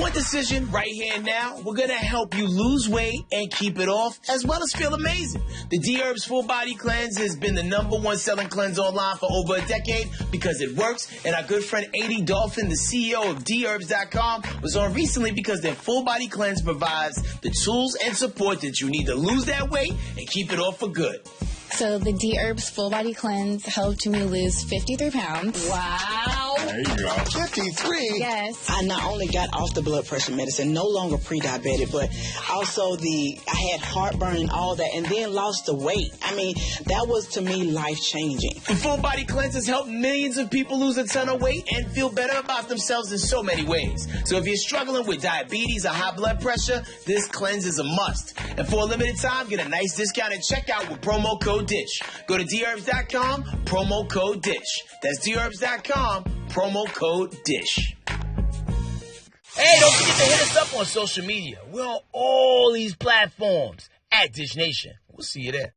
Want decision right here and now? We're going to help you lose weight and keep it off, as well as feel amazing. The Dherbs Full Body Cleanse has been the #1 selling cleanse online for over a decade because it works. And our good friend A.D. Dolphin, the CEO of Dherbs.com, was on recently because their Full Body Cleanse provides the tools and support that you need to lose that weight and keep it off for good. So the Dherbs Full Body Cleanse helped me lose 53 pounds. Wow. There you go. 53? Yes. I not only got off the blood pressure medicine, no longer pre-diabetic, but also I had heartburn and all that, and then lost the weight. I mean, that was, to me, life-changing. The Full Body Cleanse has helped millions of people lose a ton of weight and feel better about themselves in so many ways. So if you're struggling with diabetes or high blood pressure, this cleanse is a must. And for a limited time, get a nice discount at checkout with promo code DISH. Go to Dherbs.com, promo code DISH. That's Dherbs.com, promo code DISH. Hey, don't forget to hit us up on social media. We're on all these platforms at Dish Nation. We'll see you there.